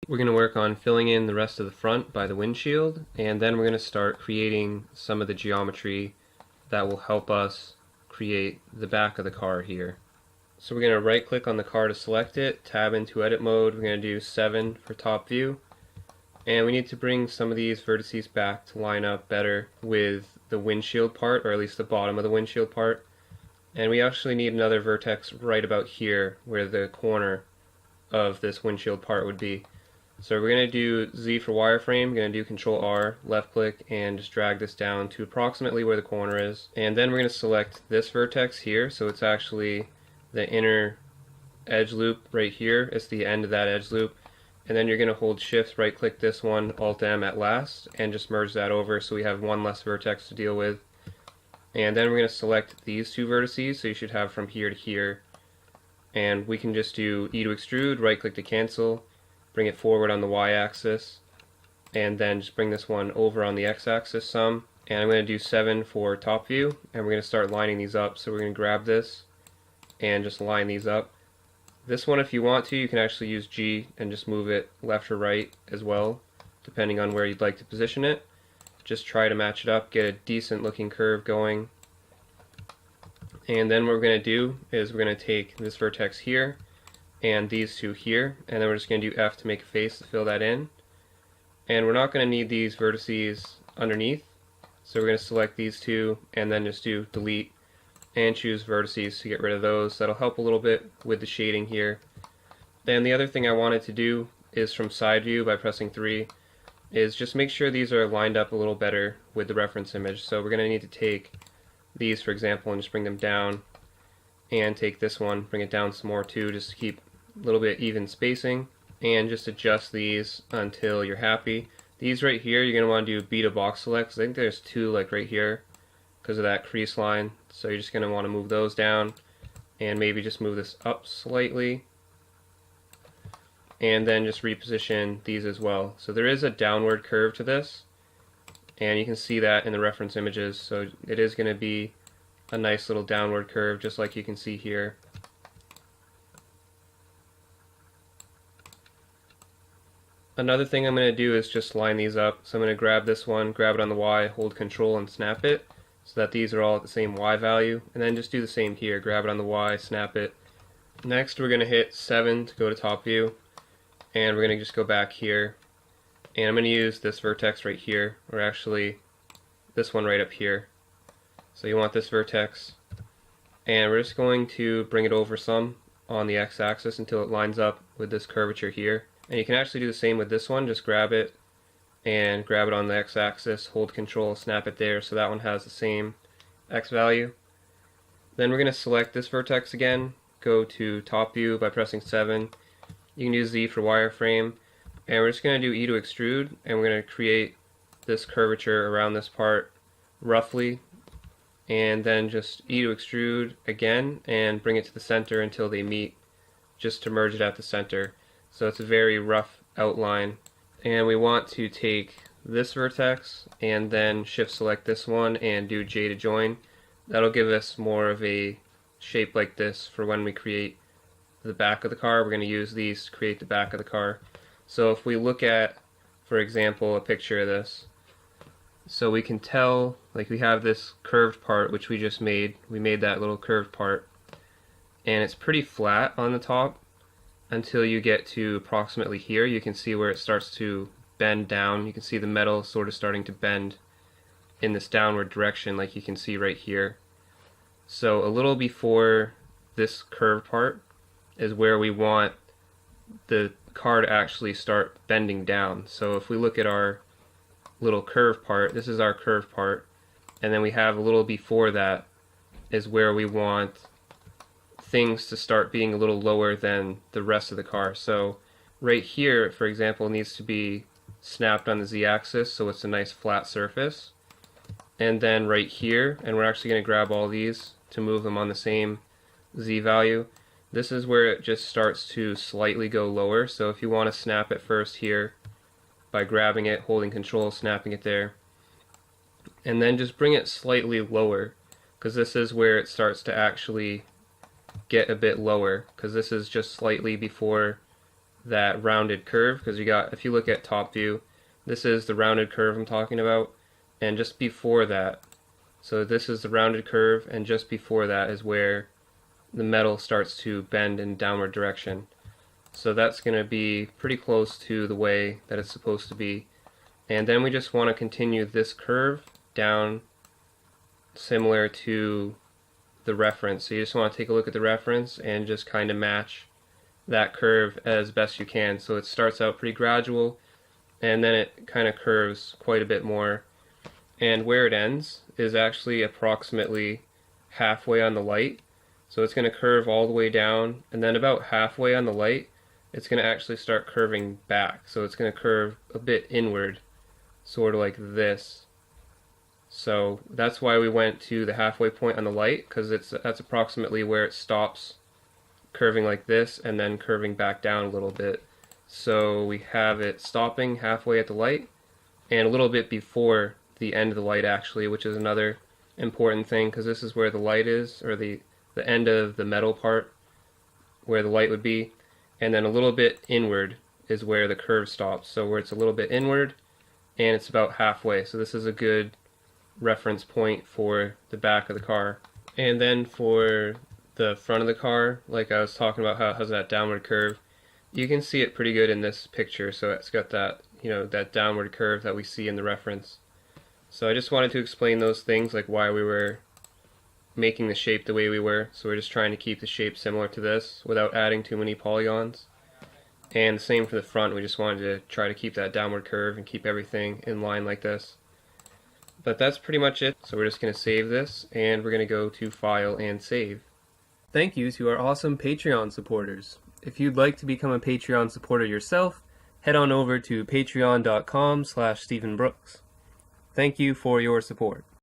We're going to work on filling in the rest of the front by the windshield, and then we're going to start creating some of the geometry that will help us create the back of the car here. So we're going to right click on the car to select it, tab into edit mode, we're going to do 7 for top view, and we need to bring some of these vertices back to line up better with the windshield part, or at least the bottom of the windshield part. And we actually need another vertex right about here where the corner of this windshield part would be. So we're going to do Z for wireframe, we're going to do Control R, left click, and just drag this down to approximately where the corner is. And then we're going to select this vertex here, so it's actually the inner edge loop right here. It's the end of that edge loop. And then you're going to hold Shift, right click this one, Alt M at last, and just merge that over so we have one less vertex to deal with. And then we're going to select these two vertices, so you should have from here to here. And we can just do E to extrude, right click to cancel, bring it forward on the y-axis, and then just bring this one over on the x-axis some. And I'm going to do 7 for top view, and we're going to start lining these up. So we're going to grab this and just line these up. This one, if you want to, you can actually use G and just move it left or right as well, depending on where you'd like to position it. Just try to match it up, get a decent looking curve going. And then what we're going to do is we're going to take this vertex here and these two here, and then we're just going to do F to make a face to fill that in. And we're not going to need these vertices underneath, so we're going to select these two and then just do delete and choose vertices to get rid of those. That'll help a little bit with the shading here. Then the other thing I wanted to do is from side view by pressing 3 is just make sure these are lined up a little better with the reference image. So we're going to need to take these, for example, and just bring them down, and take this one, bring it down some more too, just to keep a little bit even spacing, and just adjust these until you're happy. These right here, you're going to want to do B to box select, 'cause I think there's two like right here because of that crease line. So you're just going to want to move those down, and maybe just move this up slightly, and then just reposition these as well. So there is a downward curve to this, and you can see that in the reference images, so it is going to be a nice little downward curve, just like you can see here. Another thing I'm going to do is just line these up. So I'm going to grab this one, grab it on the Y, hold Control and snap it, so that these are all at the same Y value, and then just do the same here, grab it on the Y, snap it. Next we're going to hit 7 to go to top view, and we're going to just go back here, and I'm going to use this vertex right here, or actually this one right up here. So you want this vertex, and we're just going to bring it over some on the x-axis until it lines up with this curvature here. And you can actually do the same with this one, just grab it and grab it on the x-axis, hold Control, snap it there, so that one has the same x value. Then we're going to select this vertex again, go to top view by pressing 7. You can use Z for wireframe, and we're just going to do E to extrude, and we're going to create this curvature around this part roughly, and then just E to extrude again and bring it to the center until they meet, just to merge it at the center. So it's a very rough outline, and we want to take this vertex and then shift select this one and do J to join. That'll give us more of a shape like this for when we create the back of the car. We're going to use these to create the back of the car. So if we look at, for example, a picture of this, so we can tell, like, we have this curved part which we just made. We made that little curved part, and it's pretty flat on the top until you get to approximately here. You can see where it starts to bend down. You can see the metal sort of starting to bend in this downward direction, like you can see right here. So a little before this curved part is where we want the car to actually start bending down. So if we look at our little curved part, this is our curved part, and then we have a little before that is where we want things to start being a little lower than the rest of the car. So right here, for example, needs to be snapped on the z-axis, so it's a nice flat surface. And then right here, and we're actually going to grab all these to move them on the same z value, this is where it just starts to slightly go lower. So if you want to snap it first here by grabbing it, holding Control, snapping it there, and then just bring it slightly lower, because this is where it starts to actually get a bit lower, because this is just slightly before that rounded curve, because you got, if you look at top view, this is the rounded curve I'm talking about, and just before that, so this is the rounded curve, and just before that is where the metal starts to bend in downward direction. So that's going to be pretty close to the way that it's supposed to be. And then we just want to continue this curve down similar to the reference. So you just want to take a look at the reference and just kind of match that curve as best you can. So it starts out pretty gradual and then it kind of curves quite a bit more. And where it ends is actually approximately halfway on the light. So it's going to curve all the way down, and then about halfway on the light it's going to actually start curving back. So it's going to curve a bit inward, sort of like this. So that's why we went to the halfway point on the light, because that's approximately where it stops curving like this and then curving back down a little bit. So we have it stopping halfway at the light and a little bit before the end of the light actually, which is another important thing, because this is where the light is, or the end of the metal part where the light would be, and then a little bit inward is where the curve stops. So where it's a little bit inward and it's about halfway. So this is a good reference point for the back of the car. And then for the front of the car, like I was talking about how it has that downward curve, you can see it pretty good in this picture. So it's got that, you know, that downward curve that we see in the reference. So I just wanted to explain those things, like why we were making the shape the way we were. So we're just trying to keep the shape similar to this without adding too many polygons. And the same for the front, we just wanted to try to keep that downward curve and keep everything in line like this. But that's pretty much it. So we're just going to save this, and we're going to go to File and Save. Thank you to our awesome Patreon supporters. If you'd like to become a Patreon supporter yourself, head on over to patreon.com/StephenBrooks. Thank you for your support.